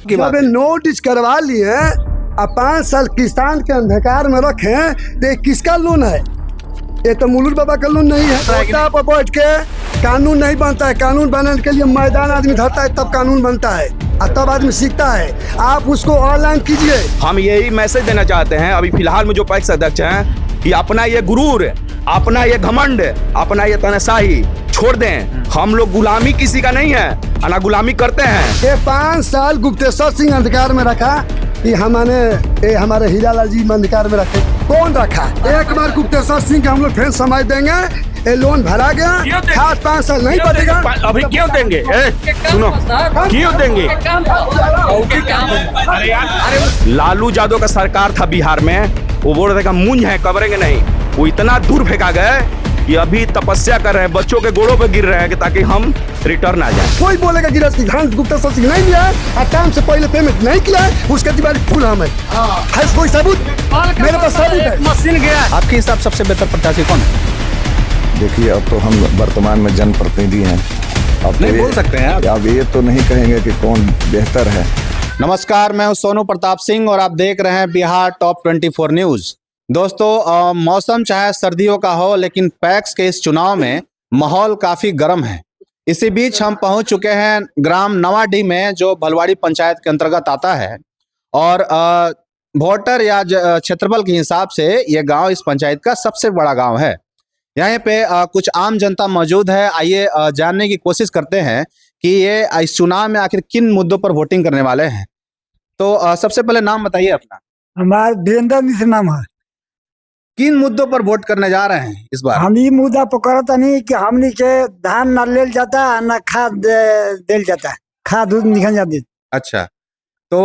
की बात है। नोटिस करवा लिए अब 5 साल किसान के अंधकार में रखे तो ये किसका लोन है? ये तो मुलुर बाबा का लोन नहीं है। कोटा पर बैठ के कानून नहीं बनता है। कानून बनाने के लिए मैदान आदमी धरता है तब कानून बनता है और तब आदमी सीखता है। आप उसको ऑनलाइन कीजिए। हम यही मैसेज देना चाहते हैं अभी फिलहाल में जो पैक्स अध्यक्ष हैं कि अपना ये गुरूर, अपना ये घमंड, अपना ये तनशाही छोड़ दें। हम लोग गुलामी किसी का नहीं है, ना गुलामी करते हैं। ये 5 साल गुप्तेश्वर सिंह अंधकार में रखा, ये हमारे हीरालाल जी अंधकार में रखे। कौन रखा? एक बार गुप्तेश्वर सिंह के हम लोग फिर समझ देंगे। ये लोन भरा गया, खाद 5 साल नहीं बचेगा। अभी क्यों देंगे? सुनो, क्यों देंगे? लालू यादव का सरकार था बिहार में, वो बोल रहे थे मुंज है कबरेंगे नहीं। वो इतना दूर फेंका गया कि अभी तपस्या कर रहे हैं, बच्चों के गोड़ों पे गिर रहे हैं कि ताकि हम रिटर्न आ जाए। कोई बोलेगा गिरफ्त धान गुप्तेश्वर सिंह नहीं लिया है, टाइम से पहले पेमेंट नहीं किया है, उसके दिवाली फुल हम है। कोई सबूत? मेरे पास सबूत है। मशीन गया। आपके हिसाब सबसे बेहतर प्रत्याशी कौन है? देखिए, अब तो हम वर्तमान में जनप्रतिनिधि हैं। अब नहीं बोल सकते हैं आप। अब ये तो नहीं कहेंगे कि कौन बेहतर है। नमस्कार, मैं हूं सोनू प्रताप सिंह और आप देख रहे हैं बिहार टॉप 24 न्यूज। दोस्तों, मौसम चाहे सर्दियों का हो, लेकिन पैक्स के इस चुनाव में माहौल काफी गर्म है। इसी बीच हम पहुंच चुके हैं ग्राम नवाडीह में, जो भलवाड़ी पंचायत के अंतर्गत आता है। और वोटर या क्षेत्रफल के हिसाब से ये गांव इस पंचायत का सबसे बड़ा गांव है। यहाँ पे कुछ आम जनता मौजूद है। आइए जानने की कोशिश करते हैं कि ये इस चुनाव में आखिर किन मुद्दों पर वोटिंग करने वाले हैं। तो सबसे पहले नाम बताइए अपना। हमारा वीरेंद्र मिश्र नाम है। किन मुद्दों पर वोट करने जा रहे हैं इस बार? हम ये मुद्दा पकड़ता नहीं कि हमनी के धान न लेल जाता न खाद देल जाता, खाद दूध निकल जाती। अच्छा, तो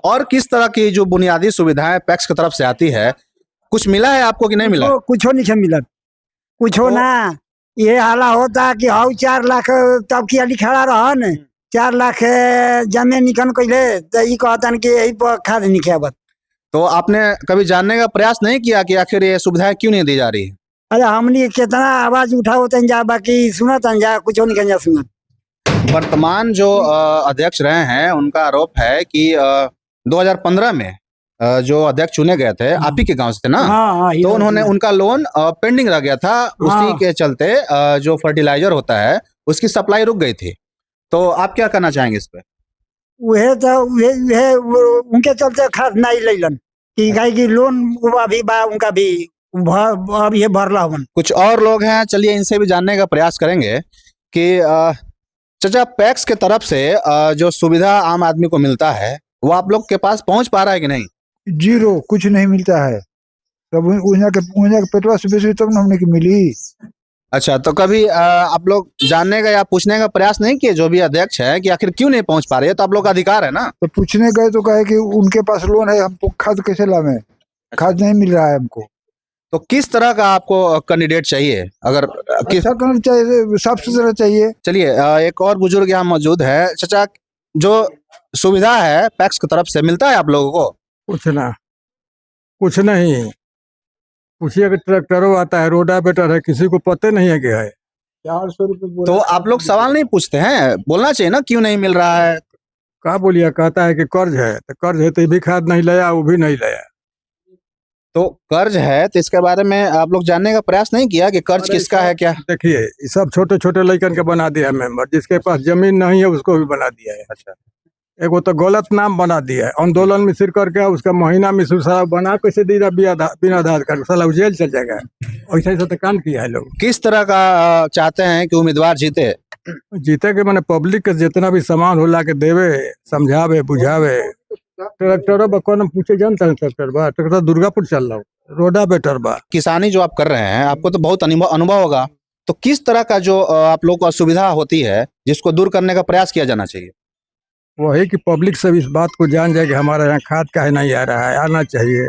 और किस तरह की जो बुनियादी सुविधाएं पैक्स की तरफ से आती है, कुछ मिला है आपको कि नहीं मिला? कुछ नहीं मिला, कुछ हो ना। ये हाला होता कि हाउ 4 लाख तब की अली खड़ा रहा न, 4 लाख जमे निकल कैले तो ये कहता कि यही पर खाद निकाबत। तो आपने कभी जानने का प्रयास नहीं किया कि आखिर ये सुविधाएं क्यों नहीं दी जा रही है? अरे हमने कितना आवाज उठाओ जा, बाकी सुनत जा, कुछ नहीं जा सुनत। वर्तमान जो अध्यक्ष रहे हैं उनका आरोप है कि 2015 में जो अध्यक्ष चुने गए थे आप ही के गांव से थे ना? हाँ, तो उन्होंने उनका लोन पेंडिंग रह गया था। उसी के चलते जो फर्टिलाइजर होता है उसकी सप्लाई रुक गई थी। तो आप क्या करना चाहेंगे इस पे? उनके चलते खास नहीं लेलन कि लोन अभी बा उनका भी अब ये भरला हवन। कुछ और लोग हैं, चलिए इनसे भी जानने का प्रयास करेंगे कि चाचा, पैक्स के तरफ से जो सुविधा आम आदमी को मिलता है वो आप लोग के पास पहुंच पा रहा है कि नहीं? 0, कुछ नहीं मिलता है। तब उन्हें पेटवा से बेची तब न हमने की मिली। अच्छा, तो कभी आप लोग जानने का या पूछने का प्रयास नहीं किए जो भी अध्यक्ष है कि आखिर क्यों नहीं पहुंच पा रही है? तो आप लोग का अधिकार है ना। तो पूछने गए तो कहे कि उनके पास लोन है, हमको खाद कैसे लावे? खाद नहीं मिल रहा है हमको। तो किस तरह का आपको कैंडिडेट चाहिए? अगर अच्छा करना चाहिए, साफ सुथरा चाहिए। चलिए, एक और बुजुर्ग यहाँ मौजूद है। चाचा, जो सुविधा है पैक्स की तरफ से मिलता है आप लोगों को? कुछ नहीं। पूछिए कि ट्रैक्टरों आता है, रोडावेटर है, किसी को पता नहीं है क्या है। 400 रुपये। तो आप लोग सवाल नहीं पूछते हैं? बोलना चाहिए ना क्यों नहीं मिल रहा है। क्या बोलिए, कहता है कि कर्ज है, तो कर्ज है तो भी खाद नहीं लाया, वो भी नहीं लाया। तो कर्ज है तो इसके बारे में आप लोग जानने का प्रयास नहीं किया कि कर्ज किसका है क्या? देखिए, सब छोटे छोटे लड़कन के बना दिया मेंबर, जिसके पास जमीन नहीं है उसको भी बना दिया है। अच्छा, एगो तो गलत नाम बना दिया है। आंदोलन में सिर करके उसका महीना में साला बना कैसे दी बिना आधार कार्ड, साला जेल चल जाएगा। ऐसा ऐसा तो कांड किया है लोग। किस तरह का चाहते हैं कि उम्मीदवार जीते? जीते के मैंने पब्लिक के जितना भी सामान होला के देवे, समझावे, बुझावे। ट्रैक्टर कौन पूछे जानता है? ट्रैक्टर दुर्गापुर चल रहा, रोडावेटर बा। किसानी जो आप कर रहे हैं, आपको तो बहुत अनुभव होगा। तो किस तरह का जो आप लोग को असुविधा होती है जिसको दूर करने का प्रयास किया जाना चाहिए? वही कि पब्लिक सब इस बात को जान जाए कि हमारे यहाँ खाद काहे नहीं आ रहा है, आना चाहिए।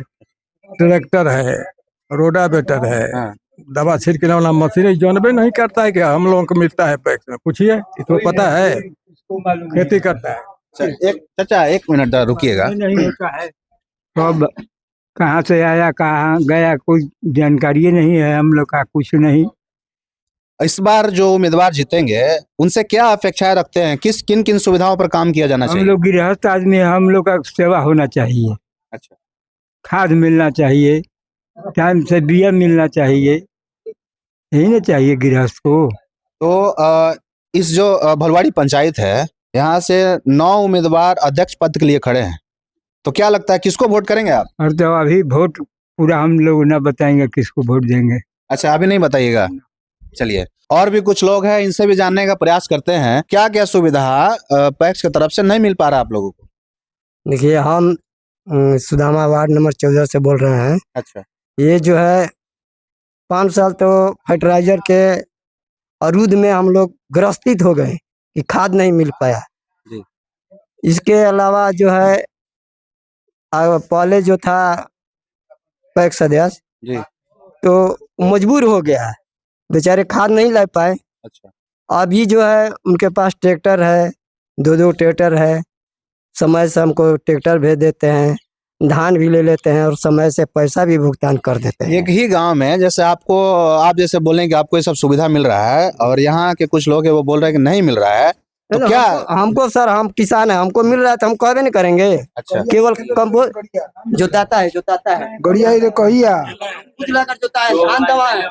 ट्रैक्टर है, रोडावेटर है, दवा छिड़कने वाला मशीन जानबे नहीं करता है कि हम लोगों को मिलता है पैक्स में। पूछिए, इसको पता है? खेती करता है। चाचा, 1 मिनट रुकिएगा। अब कहाँ से आया, कहाँ गया, कोई जानकारी नहीं है हम लोग का, कुछ नहीं। इस बार जो उम्मीदवार जीतेंगे उनसे क्या अपेक्षाएं रखते हैं, किन किन सुविधाओं पर काम किया जाना हम चाहिए? लोग गृहस्थ आदमी हैं, हम लोग का सेवा होना चाहिए, अच्छा, खाद मिलना चाहिए, टाइम से बिया मिलना चाहिए, यही ना चाहिए गृहस्थ को। तो इस जो भलवाड़ी पंचायत है, यहाँ से 9 उम्मीदवार अध्यक्ष पद के लिए खड़े हैं, तो क्या लगता है किसको वोट करेंगे आप? और तो अभी वोट पूरा हम लोग ना बताएंगे किसको वोट देंगे। अच्छा, अभी नहीं बताइएगा। चलिए, और भी कुछ लोग हैं, इनसे भी जानने का प्रयास करते हैं क्या क्या सुविधा पैक्स की तरफ से नहीं मिल पा रहा आप लोगों को। देखिए, हम सुदामा वार्ड नंबर 14 से बोल रहे हैं। अच्छा, ये जो है 5 साल तो फर्टिलाइजर के अरूद में हम लोग ग्रसित हो गए कि खाद नहीं मिल पाया जी। इसके अलावा जो है पहले जो था पैक्स सदस्य जी। तो मजबूर हो गया है, बेचारे खाद नहीं ला पाए। अच्छा, अभी जो है उनके पास ट्रैक्टर है, 2 ट्रैक्टर है, समय से हमको ट्रैक्टर भेज देते हैं, धान भी ले लेते हैं और समय से पैसा भी भुगतान कर देते हैं। एक ही गांव में जैसे आप जैसे बोलें कि आपको ये सब सुविधा मिल रहा है और यहाँ के कुछ लोग हैं वो बोल रहे हैं कि नहीं मिल रहा है, तो क्या हमको सर, हम किसान है, हमको मिल रहा है तो हम कहबे नहीं करेंगे। अच्छा, केवल कंपोज जोताता है गड़िया ही रे कहिया कुछ लाकर जोता है, धान दवा है,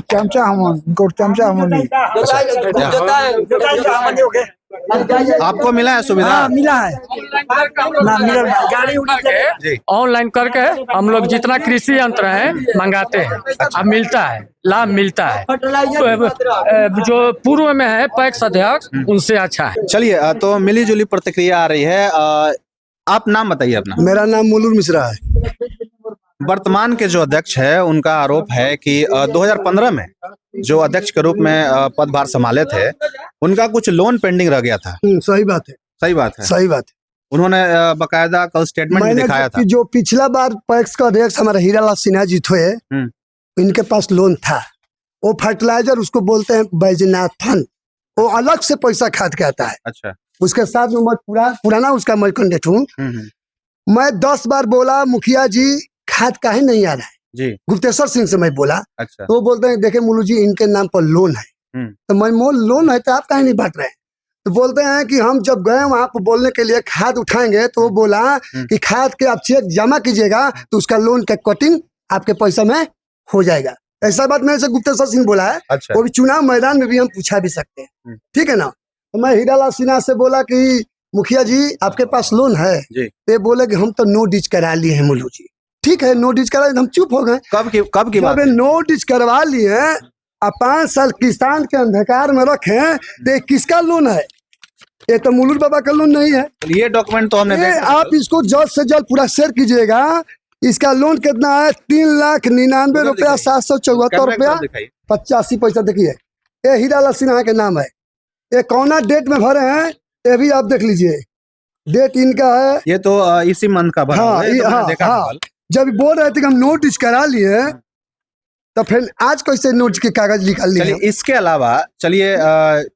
चमचा हमन इनको चमचा हमन आपको मिला है सुविधा? हाँ मिला है ना, मिला गाड़ी जी। ऑनलाइन करके हम लोग जितना कृषि यंत्र है मंगाते हैं, अब मिलता है, लाभ मिलता है। जो पूर्व में है पैक्स अध्यक्ष, उनसे अच्छा है। चलिए, तो मिली जुली प्रतिक्रिया आ रही है। आप नाम बताइए अपना। मेरा नाम मुलुर मिश्रा है। वर्तमान के जो अध्यक्ष है उनका आरोप है कि 2015 में जो अध्यक्ष के रूप में पदभार संभाले थे, उनका कुछ लोन पेंडिंग रह गया था। सही बात है, सही बात है। सही बात है। उन्होंने बकायदा कल स्टेटमेंट भी दिखाया था। जो पिछला बार पैक्स का अध्यक्ष हमारा हीरालाल सिन्हा जी थे, इनके पास लोन था। वो फर्टिलाइजर उसको बोलते हैं बैजनाथ फंड, वो अलग से पैसा खाद के आता है। अच्छा, उसके साथ में मैं पुराना उसका मैं कैंडिडेट हूँ। मैं 10 बार बोला मुखिया जी खाद काहे नहीं आ रहा है जी। गुप्तेश्वर सिंह से मैं बोला। अच्छा, तो वो बोलते हैं देखे मुलू जी इनके नाम पर लोन है। तो मैं लोन है तो आप काहे नहीं बांट रहे हैं? तो बोलते हैं कि हम जब गए वहां पर बोलने के लिए खाद उठाएंगे तो वो बोला कि खाद के आप चेक जमा कीजिएगा तो उसका लोन का कटिंग आपके पैसा में हो जाएगा। ऐसा बात मेरे से गुप्तेश्वर सिंह बोला है। अच्छा। वो भी चुनाव मैदान में भी हम पूछा भी सकते हैं, ठीक है ना। तो मैं हीरालाल सिन्हा से बोला कि मुखिया जी आपके पास लोन है? ये बोले कि हम तो नो डिच करा लिए हैं मुलू जी। ठीक है, नो डिच करा, हम चुप हो गए। कब की बात है? नो डिच करवा लिए, अब 5 साल किसान के अंधकार में रखे, तो किसका लोन है? ये तो मुलुर बाबा का लोन नहीं है। ये डॉक्यूमेंट तो हमने देखा। आप इसको जल्द से जल्द पूरा शेयर कीजिएगा। इसका लोन कितना है? 3,99,000 रुपया 774 रुपया 85 पैसा। देखिए, ये हीरालाल सिन्हा के नाम है। ये कौना डेट में भरे हैं ये भी आप देख लीजिए, डेट इनका है। ये तो इसी मंथ का भरा हुआ है, ये तो मैंने देखा था कल। जब बोल रहे थे कि हम नोटिस करा लिए, तो फिर आज कैसे नोटिस के कागज निकाल लिए? चलिए, इसके अलावा चलिए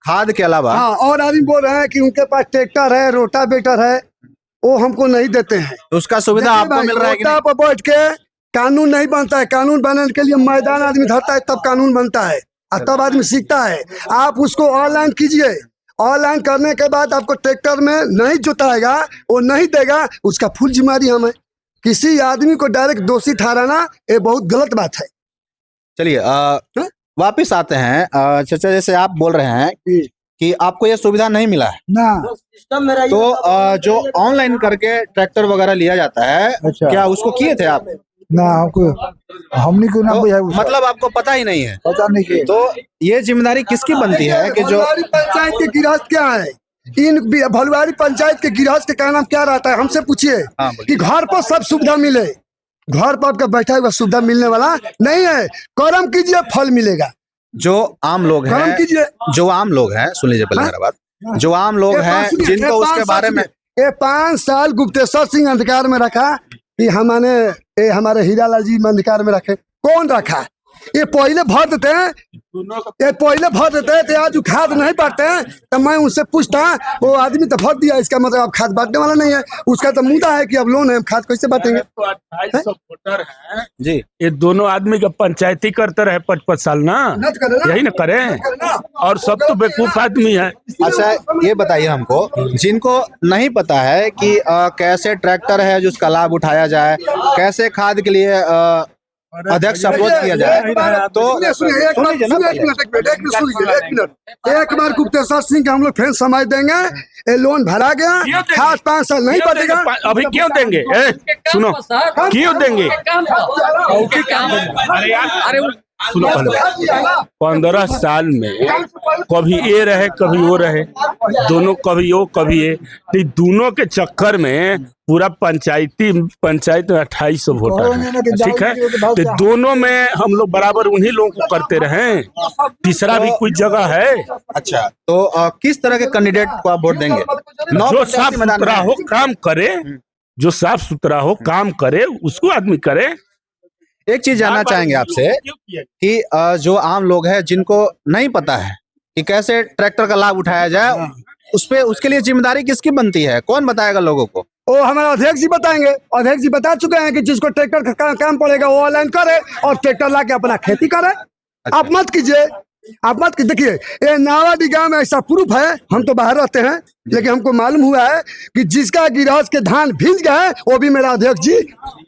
खाद के अलावा और आदमी बोल रहे हैं कि उनके पास ट्रैक्टर है, रोटावेटर है, वो हमको नहीं देते हैं। तो उसका सुविधा आपको मिल रहा है कि नहीं? पर बैठ के कानून नहीं बनता है। कानून बनने के लिए मैदान आदमी धरता है तब कानून बनता है और तब आदमी सीखता है। आप उसको ऑनलाइन कीजिए, ऑनलाइन करने के बाद आपको ट्रैक्टर में नहीं जोताएगा, वो नहीं देगा, उसका फुल जिम्मेदारी हम है। किसी आदमी को डायरेक्ट दोषी ठहराना ये बहुत गलत बात है। चलिए वापिस आते हैं। चाचा, जैसे आप बोल रहे हैं कि आपको ये सुविधा नहीं मिला है ना, तो जो ऑनलाइन करके ट्रैक्टर वगैरह लिया जाता है, अच्छा। क्या उसको किए थे आप? ना हमने को ना बुझाया, मतलब आपको पता ही नहीं है? पता नहीं के। तो ये जिम्मेदारी किसकी बनती है कि जो पंचायत के गिरहस्थ क्या है? इन भलवाड़ी पंचायत के गिरहस्थ का नाम क्या रहता है? हमसे पूछिए कि घर पर सब सुविधा मिले। घर पर आपका बैठा हुआ सुविधा मिलने वाला नहीं है। कर्म कीजिए, फल मिलेगा। जो आम लोग कर्म हैं, कीजिए। जो आम लोग हैं, सुन लीजिए पहले मेरा बात। जो आम लोग हैं जिनको उसके बारे में 5 साल गुप्तेश्वर सिंह अंधकार में रखा कि हमारे हीरालाल जी अंधकार में रखे। कौन रखा? ये पहले भर देते हैं, ये पहले भर देते हैं, तो आज खाद नहीं बांटते हैं। तो मैं उनसे पूछता, वो आदमी तो भर दिया, इसका मतलब आप खाद बांटने वाला नहीं है। उसका तो मुद्दा है कि अब लोन है, हम खाद कैसे बांटेंगे? 2800 वोटर हैं जी, ये दोनों आदमी का पंचायती करते रहे 5-5 साल ना, नत करे ना, यही ना करें। और सब तो बेवकूफ आदमी है। अच्छा ये बताइए हमको, जिनको नहीं पता है कि कैसे ट्रैक्टर है जिसका लाभ उठाया जाए, कैसे खाद के लिए अध्यक्ष अप्रोच किया जाए, तो सुनिए, एक बार गुप्तेश्वर सिंह के हम लोग फिर समझ देंगे। ये लोन भरा गया, खाद 5 साल नहीं बचेगा। अभी क्यों देंगे? सुनो, क्यों देंगे? सुनो, 15 साल में कभी ये रहे कभी वो रहे, दोनों कभी वो कभी ये, तो दोनों के चक्कर में पूरा पंचायत में 2800 वोटर है, ठीक है। तो दोनों में हम लोग बराबर उन्हीं लोगों को करते रहे, तीसरा भी कोई जगह है? अच्छा, तो किस तरह के कैंडिडेट को आप वोट देंगे? जो साफ सुथरा हो, काम करे, जो साफ सुथरा हो, काम करे, उसको आदमी करे। एक चीज जानना चाहेंगे आपसे कि जो आम लोग हैं जिनको नहीं पता है कि कैसे ट्रैक्टर का लाभ उठाया जाए, उसके लिए जिम्मेदारी किसकी बनती है? कौन बताएगा लोगों को? वो हमारे अध्यक्ष जी बताएंगे। अध्यक्ष जी बता चुके हैं कि जिसको ट्रैक्टर का काम पड़ेगा वो ऑनलाइन करे और ट्रैक्टर ला के अपना खेती करे। आप मत कीजिए, आप मत देखिए, ये नावाडी गांव में ऐसा प्रूफ है, हम तो बाहर रहते हैं, लेकिन हमको मालूम हुआ है कि जिसका गिरहज के धान भीज गए वो भी मेरा अध्यक्ष जी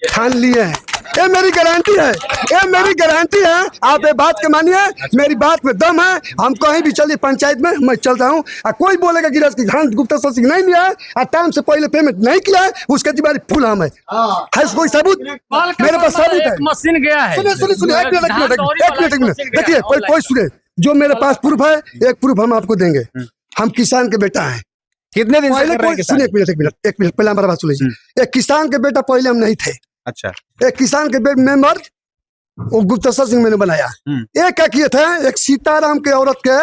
ठान लिए हैं। ये मेरी गारंटी है, ये मेरी गारंटी है। आप ये बात के मानिए, मेरी बात में दम है। हम कहीं भी चलिए पंचायत में, मैं चलता हूँ, कोई बोलेगा गिरहज की धान गुप्तेश्वर सिंह नहीं लिया है और टाइम से पहले पेमेंट नहीं किया है, उसके दिवाली फुल हम है कोई सबूत? मेरे पास सबूत है। मशीन गया है। सुनिए, एक मिनट देखिए, कोई सुने, जो मेरे पास प्रूफ है, एक प्रूफ हम आपको देंगे। हम किसान के बेटा हैं। कितने दिन से कर रहे हैं किसान? सुनिए, एक मिनट पहले हमारा बात सुनिए। एक किसान के बेटा पहले हम नहीं थे। अच्छा, एक किसान के मेंबर वो गुप्तेश्वर सिंह मैंने बनाया। एक क्या किए थे, एक सीताराम के औरत के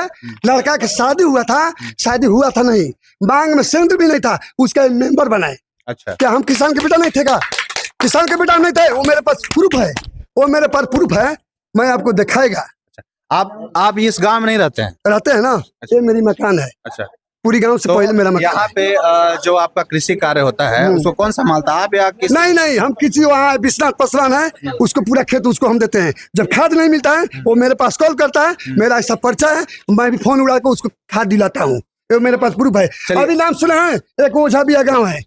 लड़का के शादी हुआ था, शादी हुआ था नहीं, मांग में सेंटर भी नहीं था, उसका मेंबर बनाए। अच्छा, क्या हम किसान के बेटा नहीं थे का? किसान के बेटा नहीं थे, वो मेरे पास प्रूफ है, वो मेरे पास प्रूफ है, मैं आपको दिखाएगा। आप इस गांव में नहीं रहते हैं? रहते हैं ना। ये मेरी मकान है। अच्छा, पूरी गांव से तो पहले मेरा मकान यहाँ पे जो आपका कृषि कार्य होता है उसको कौन संभालता है, आप या किस? नहीं, हम किसी वहाँ विश्वनाथ पासवान है, उसको पूरा खेत उसको हम देते हैं। जब खाद नहीं मिलता है वो मेरे पास कॉल करता है, मेरा ऐसा पर्चा है, मैं भी फोन उड़ा के उसको खाद दिलाता हूँ। ये मेरे पास प्रूफ है। अभी नाम सुना है, एक ओझा भी गाँव है,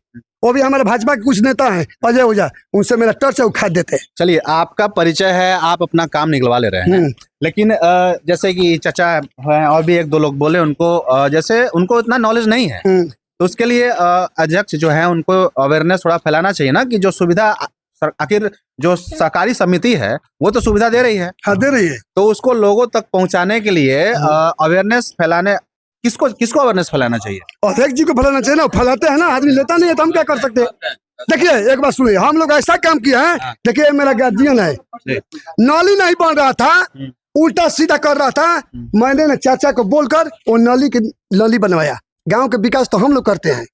वो भी हमारे भाजपा के कुछ नेता हैं, अजय ओझा, उनसे मेरा टच है, वो खाद देते हैं। चलिए, आपका परिचय है, आप अपना काम निकलवा ले रहे हैं, लेकिन जैसे कि चचा हैं और भी 1-2 लोग बोले, उनको जैसे उनको इतना नॉलेज नहीं है, तो उसके लिए अध्यक्ष जो है उनको अवेयरनेस थोड़ा फैलाना चाहिए ना, कि जो सुविधा आखिर जो सहकारी समिति है वो तो सुविधा दे रही है। हाँ, दे रही है, तो उसको लोगों तक पहुंचाने के लिए अवेयरनेस फैलाने, किसको अवेयरनेस फैलाना चाहिए? अध्यक्ष जी को फैलाना चाहिए ना। फैलाते हैं ना, आदमी लेता नहीं है तो हम क्या कर सकते हैं? देखिए, एक बात सुनिए, हम लोग ऐसा काम किया है, देखिए मेरा गार्जियन है, नाली नहीं बन रहा था, उल्टा सीधा कर रहा था, मैंने ना चाचा को बोलकर वो नाली की नाली बनवाया। गांव के विकास तो हम लोग करते हैं,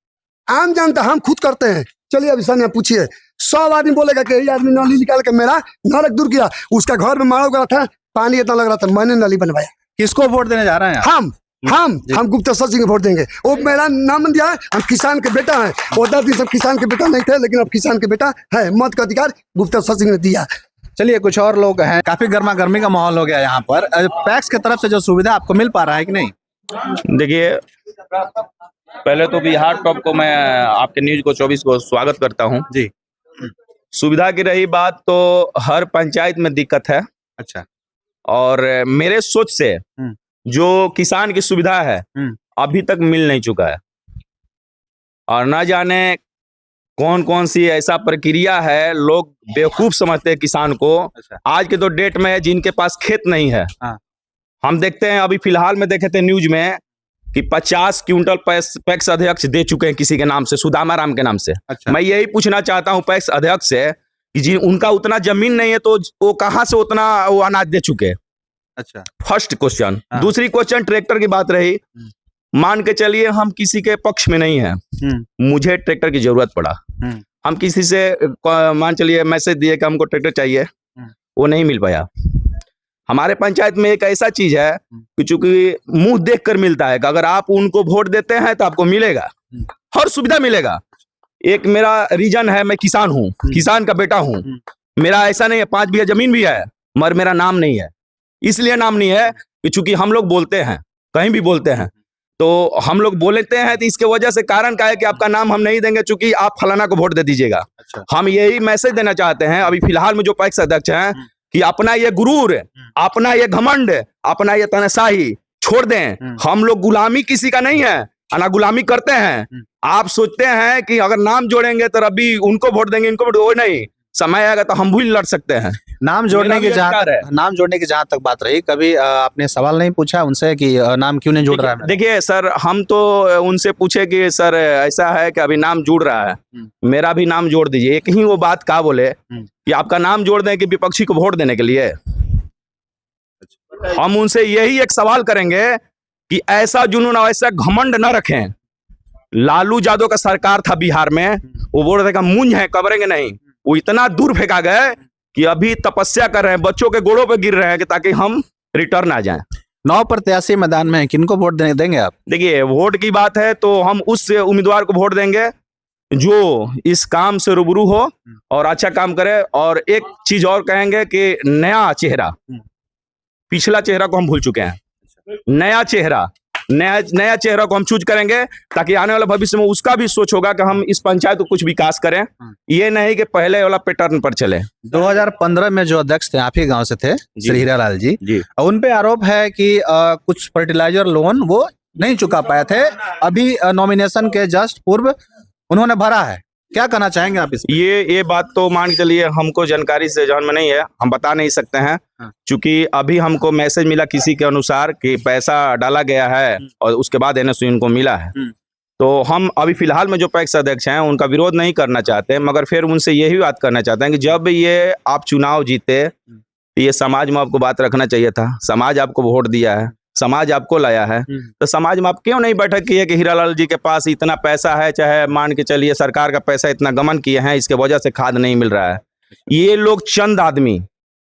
आम जनता हम खुद करते हैं। चलिए अभी सामने पूछिए, 100 आदमी बोलेगा कि ये आदमी नाली निकाल के मेरा नरक दूर किया, उसका घर में मारा गया था, पानी इतना लग रहा था, मैंने नाली बनवाया। किसको वोट देने जा रहे हैं? हम गुप्तेश्वर सिंह को वोट देंगे। वो मेरा नाम दिया है, हम किसान के बेटा हैं। वो 10 दिन सब किसान के बेटा नहीं थे, लेकिन अब किसान के बेटा है। मत का अधिकार गुप्तेश्वर सिंह ने दिया। चलिए, कुछ और लोग हैं, काफी गर्मा गर्मी का माहौल हो गया यहाँ पर। पैक्स की तरफ से जो सुविधा आपको मिल पा रहा है कि नहीं? देखिए, पहले तो बिहार टॉप को मैं आपके न्यूज को 24 को स्वागत करता हूँ जी। सुविधा की रही बात, तो हर पंचायत में दिक्कत है। अच्छा, और मेरे सोच से जो किसान की सुविधा है अभी तक मिल नहीं चुका है, और ना जाने कौन कौन सी ऐसा प्रक्रिया है, लोग बेवकूफ समझते हैं किसान को। अच्छा। आज के तो डेट में जिनके पास खेत नहीं है, हम देखते हैं, अभी फिलहाल में देखे थे न्यूज में कि 50 क्विंटल पैक्स अध्यक्ष दे चुके हैं किसी के नाम से, सुदामा राम के नाम से। अच्छा। मैं यही पूछना चाहता हूं पैक्स अध्यक्ष से कि जी उनका उतना जमीन नहीं है तो वो कहां से उतना वो अनाज दे चुके? अच्छा, फर्स्ट क्वेश्चन। दूसरी क्वेश्चन, ट्रैक्टर की बात रही, मान के चलिए हम किसी के पक्ष में नहीं है, मुझे ट्रैक्टर की जरूरत पड़ा, हम किसी से मान चलिए मैसेज दिए कि हमको ट्रैक्टर चाहिए, वो नहीं मिल पाया, हमारे पंचायत में एक ऐसा चीज है कि चूंकि मुंह देख कर मिलता है कि अगर आप उनको वोट देते हैं तो आपको मिलेगा, हर सुविधा मिलेगा। एक मेरा रीजन है, मैं किसान हूँ, किसान का बेटा हूँ। मेरा ऐसा नहीं है, 5 बीघा जमीन भी है, मगर मेरा नाम नहीं है। इसलिए नाम नहीं है कि चूंकि हम लोग बोलते हैं, कहीं भी बोलते हैं तो हम लोग बोलते हैं, तो इसके वजह से कारण क्या है कि आपका नाम हम नहीं देंगे चूंकि आप फलाना को वोट दे दीजिएगा। हम यही मैसेज देना चाहते हैं अभी फिलहाल में जो पैक्स अध्यक्ष हैं कि अपना ये गुरूर, अपना ये घमंड, अपना ये तनशाही छोड़ दें। हम लोग गुलामी किसी का नहीं है, ना गुलामी करते हैं। आप सोचते हैं कि अगर नाम जोड़ेंगे तो अभी उनको वोट देंगे, इनको वोट, वो नहीं, समय आएगा तो हम भी लड़ सकते हैं। नाम जोड़ने की जहाँ तक बात रही, कभी आपने सवाल नहीं पूछा उनसे कि नाम क्यों नहीं जुड़ रहा है? देखिए सर, हम तो उनसे पूछे कि सर ऐसा है कि अभी नाम जुड़ रहा है, मेरा भी नाम जोड़ दीजिए। एक ही वो बात कहा बोले कि आपका नाम जोड़ दें कि विपक्षी को वोट देने के लिए। हम उनसे यही एक सवाल करेंगे कि ऐसा जुनून और ऐसा घमंड न रखें। लालू यादव का सरकार था बिहार में, वो बोल रहे थे मूंज है, कबरेंगे नहीं। वो इतना दूर फेंका गए कि अभी तपस्या कर रहे हैं, बच्चों के गोड़ों पे गिर रहे हैं कि ताकि हम रिटर्न आ जाएं। 9 प्रत्याशी मैदान में, किनको वोट देंगे आप? देखिए, वोट की बात है तो हम उस उम्मीदवार को वोट देंगे जो इस काम से रूबरू हो और अच्छा काम करे। और एक चीज और कहेंगे कि नया चेहरा, पिछला चेहरा को हम भूल चुके हैं, नया चेहरा को हम चूज करेंगे ताकि आने वाले भविष्य में उसका भी सोच होगा कि हम इस पंचायत को कुछ विकास करें, ये नहीं कि पहले वाला पैटर्न पर चले। 2015 में जो अध्यक्ष थे, आप ही गांव से थे, श्री हीरालाल जी, उन पे आरोप है कि कुछ फर्टिलाइजर लोन वो नहीं चुका पाए थे, अभी नॉमिनेशन के जस्ट पूर्व उन्होंने भरा है। क्या कहना चाहेंगे आप इसमें? ये बात तो मान के चलिए, हमको जानकारी से जान में नहीं है, हम बता नहीं सकते हैं, क्योंकि अभी हमको मैसेज मिला किसी के अनुसार कि पैसा डाला गया है और उसके बाद एनएसयू इनको मिला है। तो हम अभी फिलहाल में जो पैक्स अध्यक्ष हैं उनका विरोध नहीं करना चाहते, मगर फिर उनसे यही बात करना चाहते हैं कि जब ये आप चुनाव जीते तो ये समाज में आपको बात रखना चाहिए था। समाज आपको वोट दिया है, समाज आपको लाया है, तो समाज में आप क्यों नहीं बैठक किए कि हीरालाल जी के पास इतना पैसा है, चाहे मान के चलिए सरकार का पैसा इतना गमन किए हैं, इसके वजह से खाद नहीं मिल रहा है। ये लोग चंद आदमी,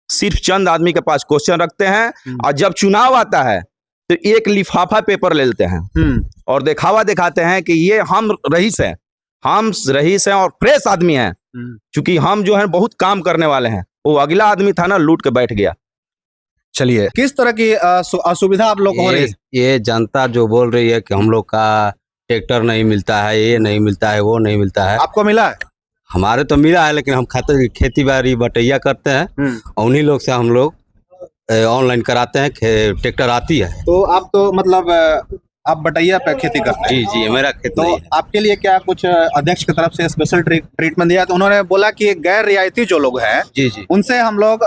सिर्फ चंद आदमी के पास क्वेश्चन रखते हैं और जब चुनाव आता है तो एक लिफाफा पेपर ले लेते हैं और दिखावा दिखाते हैं कि ये हम रईस हैं और फ्रेश आदमी हैं, क्योंकि हम जो है बहुत काम करने वाले हैं। वो अगला आदमी था ना, लूट के बैठ गया। चलिए, किस तरह की असुविधा आप लोग को हो रही है? ये जनता जो बोल रही है कि हम लोग का ट्रैक्टर नहीं मिलता है, ये नहीं मिलता है, वो नहीं मिलता है। आपको मिला है? हमारे तो मिला है, लेकिन हम खेती बाड़ी बटैया करते हैं और उन्हीं लोग से हम लोग ऑनलाइन कराते हैं, ट्रैक्टर आती है। तो आप तो मतलब आप बटैया पे खेती करते हैं? जी, मेरा खेती। तो आपके लिए क्या कुछ अध्यक्ष की तरफ से स्पेशल ट्रीटमेंट दिया? तो उन्होंने बोला कि गैर रियायती जो लोग हैं, जी, उनसे हम लोग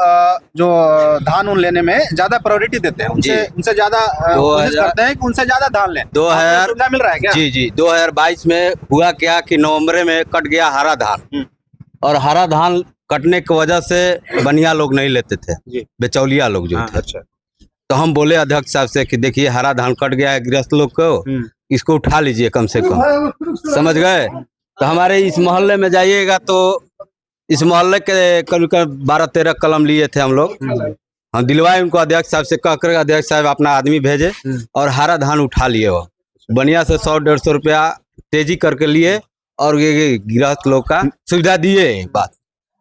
जो धान उन लेने में ज्यादा प्रायोरिटी देते हैं, उनसे ज्यादा कोशिश करते हैं कि उनसे ज्यादा धान लें। 2000 सुविधा मिल रहा है क्या? जी 2022 में हुआ क्या कि नवंबर में कट गया हरा धान, और हरा धान कटने की वजह से बनिया लोग नहीं लेते थे, बेचौलिया लोग जो थे। अच्छा। तो हम बोले अध्यक्ष साहब से कि देखिए हरा धान कट गया है गृहस्थ लोग को, इसको उठा लीजिए कम से कम, समझ गए। तो हमारे इस मोहल्ले में जाइएगा तो इस मोहल्ले के करीब 12-13 कलम लिए थे हम लोग। हम दिलवाए उनको अध्यक्ष साहब से, कहकर अध्यक्ष साहब अपना आदमी भेजे और हरा धान उठा लिए। वो बढ़िया से 100-150 रुपया तेजी करके लिए और ये गृहस्थ लोग का सुविधा दिए। बात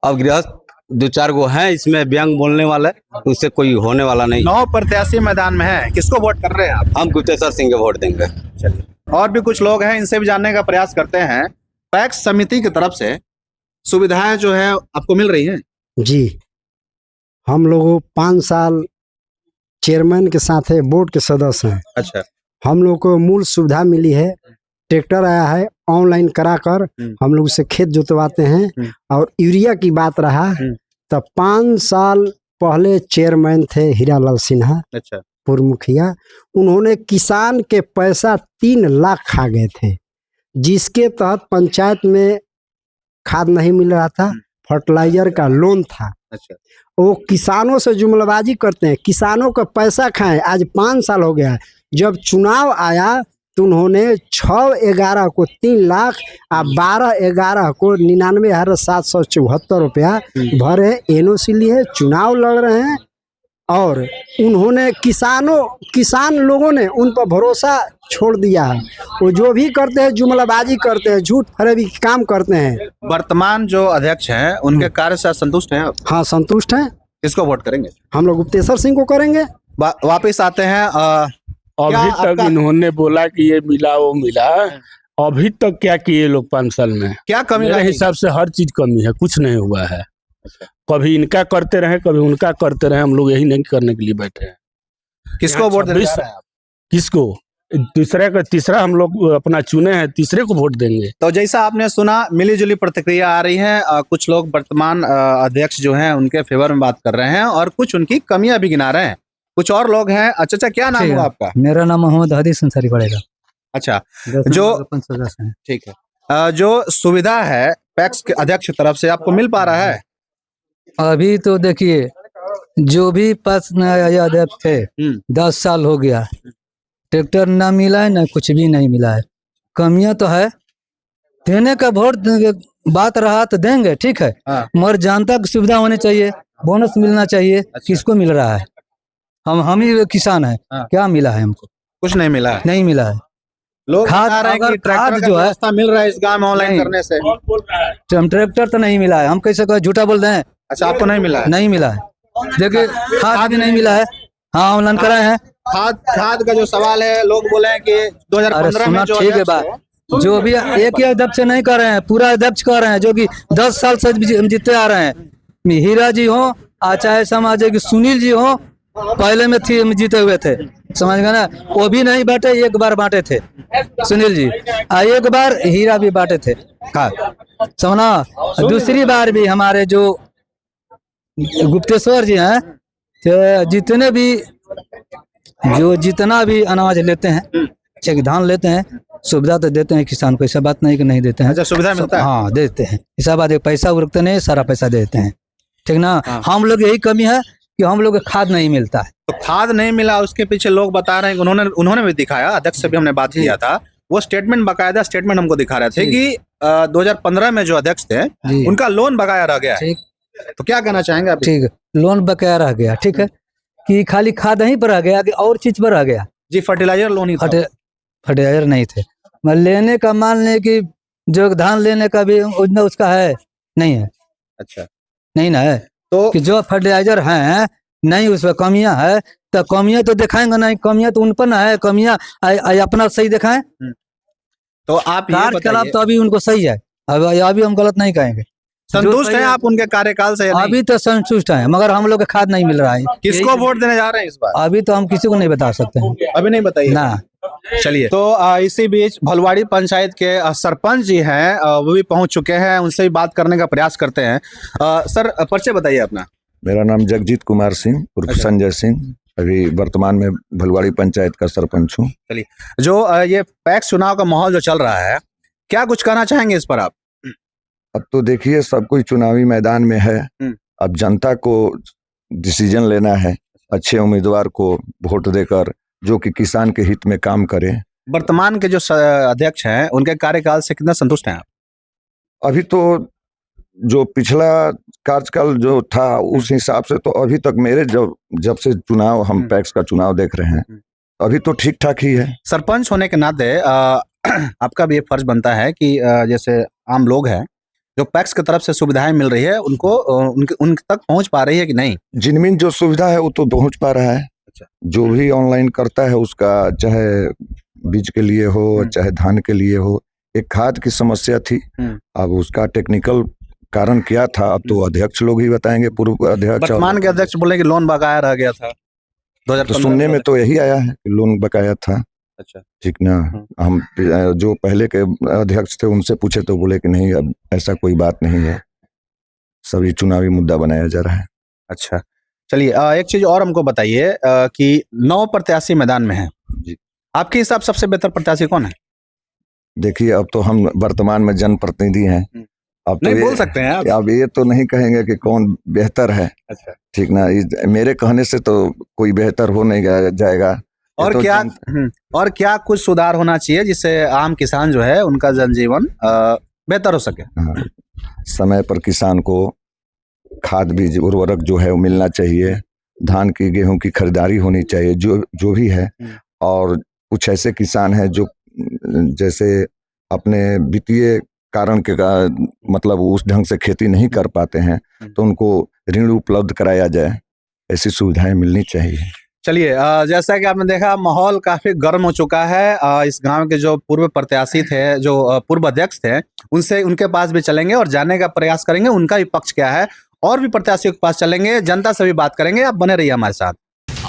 अब गृहस्थ 2-4 गो हैं इसमें व्यंग बोलने वाले, उससे कोई होने वाला नहीं। 9 प्रत्याशी मैदान में है, किसको वोट कर रहे हैं आप? हम गुप्तेश्वर सिंह के वोट देंगे। चलिए, और भी कुछ लोग हैं, इनसे भी जानने का प्रयास करते हैं। पैक्स समिति की तरफ से सुविधाएं जो है आपको मिल रही हैं? जी, हम लोग 5 साल चेयरमैन के साथ है, बोर्ड के सदस्य हैं। अच्छा। हम लोग को मूल सुविधा मिली है, ट्रैक्टर आया है, ऑनलाइन कराकर हम लोग से खेत जोतवाते हैं। और यूरिया की बात रहा तो 5 साल पहले चेयरमैन थे हीरालाल सिन्हा, अच्छा, पूर्व मुखिया। उन्होंने किसान के पैसा 3 लाख खा गए थे, जिसके तहत पंचायत में खाद नहीं मिल रहा था, फर्टिलाइजर का लोन था। अच्छा। वो किसानों से जुमलबाजी करते हैं, किसानों का पैसा खाएं। आज 5 साल हो गया, जब चुनाव आया तो उन्होंने 6/11 को 3 लाख और 12/11 को 99,774 रुपया भरे, एनओसी लिए, चुनाव लड़ रहे हैं। और उन्होंने किसान लोगों ने उन पर भरोसा छोड़ दिया है। वो जो भी करते हैं जुमलाबाजी करते हैं, झूठ फरेबी काम करते हैं। वर्तमान जो अध्यक्ष हैं उनके कार्य से संतुष्ट हैं आप? हाँ, संतुष्ट हैं। किसको वोट करेंगे? हम लोग गुप्तेश्वर सिंह को करेंगे। वापिस आते हैं अभी तक इन्होंने बोला कि ये मिला वो मिला, अभी तक क्या किए लोग 5 साल में? क्या कमी मेरे रही? हिसाब से हर चीज कमी है, कुछ नहीं हुआ है। कभी इनका करते रहे कभी उनका करते रहे, हम लोग यही नहीं करने के लिए बैठे हैं। किसको वोट देना चाह रहे हैं आप? किसको? दूसरे का तीसरा हम लोग अपना चुने हैं, तीसरे को वोट देंगे। तो जैसा आपने सुना, मिली जुली प्रतिक्रिया आ रही है। कुछ लोग वर्तमान अध्यक्ष जो हैं उनके फेवर में बात कर रहे हैं और कुछ उनकी कमियां भी गिना रहे हैं। कुछ और लोग हैं। अच्छा, क्या नाम हुआ आपका? मेरा नाम मोहम्मद हदीस अंसारी पड़ेगा। अच्छा, जो ठीक है, जो सुविधा है पैक्स के अध्यक्ष की तरफ से आपको मिल पा रहा है? अभी तो देखिए, जो भी पक्ष अध्यक्ष थे 10 साल हो गया, ट्रैक्टर ना मिला है, ना कुछ भी नहीं मिला है। कमियां तो है, देने का वोट बात रहा तो देंगे, ठीक है। मगर जनता की सुविधा होनी चाहिए, बोनस मिलना चाहिए। किसको मिल रहा है? हम ही किसान हैं। क्या मिला है हमको? कुछ नहीं मिला है। नहीं मिला है। लोग खाद बता रहे हैं कि ट्रैक्टर का जो है व्यवस्था मिल रहा है इस गांव में ऑनलाइन करने से। ट्रैक्टर तो नहीं मिला है। हम कैसे कहें, झूठा बोल रहे हैं? अच्छा, आपको नहीं मिला है? नहीं मिला है। देखिए, खाद भी नहीं मिला है। हाँ, ऑनलाइन कराए हैं। खाद का जो सवाल है, लोग बोले हैं कि 2015 में जो ठीक है बात, जो भी एक ही अध्यक्ष नहीं कर रहे हैं, पूरा अध्यक्ष कर रहे हैं, जो कि 10 साल से जीते आ रहे हैं। हीरा जी हो, चाहे समाज की सुनील जी हो, पहले में जीते हुए थे, समझ गए ना। वो भी नहीं बांटे, एक बार बांटे थे सुनील जी, एक बार हीरा भी बांटे थे। समझना। दूसरी बार भी हमारे जो गुप्तेश्वर जी हैं, जितने भी जितना भी अनाज लेते हैं, चेक धान लेते हैं, सुविधा तो देते हैं किसान को, ऐसा बात नहीं कि नहीं देते हैं। अच्छा, सुविधा मिलता है? हाँ, देते हैं। ऐसा बात है, पैसा उरकते नहीं, सारा पैसा देते हैं, ठीक ना। हम लोग यही कमी है कि हम लोग खाद नहीं मिलता है। तो खाद नहीं मिला, उसके पीछे लोग बता रहे हैं कि उन्होंने भी दिखाया, अध्यक्ष से भी हमने बात किया था, वो स्टेटमेंट, बाकायदा स्टेटमेंट हमको दिखा रहे थे कि 2015 में जो अध्यक्ष थे उनका लोन बकाया रह गया है। तो क्या कहना चाहेंगे आप? ठीक है, लोन बकाया रह गया, ठीक है, कि खाली खाद ही पर रह गया कि और चीज पर रह गया? जी, फर्टिलाइजर लोन ही था। फर्टिलाइजर नहीं थे। मैं लेने का, मान ले कि जो धान लेने का भी उसका है नहीं है। अच्छा, नहीं ना है, तो कि जो फर्टिलाइजर है नहीं, उसमें कमियां है, तो कमियां तो दिखाएंगे नहीं, कमियां तो उन पर ना है, कमियां अपना सही दिखाएं। तो आप ये कार्यकलाप तो अभी उनको सही है, अभी हम गलत नहीं कहेंगे। संतुष्ट हैं आप उनके कार्यकाल से? अभी तो संतुष्ट हैं, मगर हम लोग को खाद नहीं मिल रहा है। किसको वोट देने जा रहे हैं इस बार? अभी तो हम किसी को नहीं बता सकते हैं, अभी नहीं बताइए ना। चलिए, तो इसी बीच भलवाड़ी पंचायत के सरपंच जी हैं, वो भी पहुंच चुके हैं, उनसे भी बात करने का प्रयास करते हैं। सर, परिचय बताइए अपना। मेरा नाम जगजीत कुमार सिंह उर्फ संजय सिंह, अभी वर्तमान में भलवाड़ी पंचायत का सरपंच हूँ। चलिए, जो ये पैक्स चुनाव का माहौल जो चल रहा है, क्या कुछ कहना चाहेंगे इस पर आप? अब तो देखिए, सब कोई चुनावी मैदान में है। अब जनता को डिसीजन लेना है, अच्छे उम्मीदवार को वोट देकर, जो कि किसान के हित में काम करे। वर्तमान के जो अध्यक्ष हैं उनके कार्यकाल से कितना संतुष्ट हैं आप? अभी तो जो पिछला कार्यकाल जो था उस हिसाब से तो अभी तक मेरे जब से चुनाव, हम पैक्स का चुनाव देख रहे हैं, अभी तो ठीक ठाक ही है। सरपंच होने के नाते आपका भी ये फर्ज बनता है कि जैसे आम लोग हैं, जो पैक्स की तरफ से सुविधाएं मिल रही है, उनको उन तक पहुंच पा रही है कि नहीं? जिनमें जो सुविधा है वो तो पहुंच पा रहा है। अच्छा। जो भी ऑनलाइन करता है उसका, चाहे बीज के लिए हो, चाहे धान के लिए हो। एक खाद की समस्या थी, अब उसका टेक्निकल कारण क्या था, अब तो अध्यक्ष लोग ही बताएंगे। पूर्व अध्यक्ष, वर्तमान के अध्यक्ष बोले कि लोन बकाया रह गया था। तो सुनने में तो यही आया है कि लोन बकाया था। अच्छा, ठीक ना। हम जो पहले के अध्यक्ष थे उनसे पूछे तो बोले कि नहीं, अब ऐसा कोई बात नहीं है, सभी चुनावी मुद्दा बनाया जा रहा है। अच्छा, चलिए, एक चीज और हमको बताइए कि 9 प्रत्याशी मैदान में हैं जी, आपके हिसाब सबसे बेहतर प्रत्याशी कौन है? देखिए, अब तो हम वर्तमान में जनप्रतिनिधि हैं, अब तो नहीं बोल सकते हैं आप। अब ये तो नहीं कहेंगे कि कौन बेहतर है। अच्छा, ठीक ना। मेरे कहने से तो कोई बेहतर हो नहीं जाएगा। और तो और क्या कुछ सुधार होना चाहिए जिससे आम किसान जो है उनका जनजीवन बेहतर हो सके? समय पर किसान को खाद बीज उर्वरक जो है वो मिलना चाहिए। धान की गेहूं की खरीदारी होनी चाहिए, जो भी है। और कुछ ऐसे किसान हैं जो जैसे अपने वित्तीय कारण के मतलब उस ढंग से खेती नहीं कर पाते हैं, तो उनको ऋण उपलब्ध कराया जाए, ऐसी सुविधाएं मिलनी चाहिए। चलिए, जैसा कि आपने देखा माहौल काफी गर्म हो चुका है। इस गांव के जो पूर्व प्रत्याशी थे, जो पूर्व अध्यक्ष थे, उनके पास भी चलेंगे और जानने का प्रयास करेंगे उनका भी पक्ष क्या है, और भी प्रत्याशियों के पास चलेंगे, जनता से भी बात करेंगे। आप बने रहिए हमारे साथ।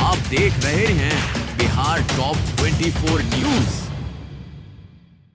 आप देख रहे हैं बिहार टॉप 24 न्यूज।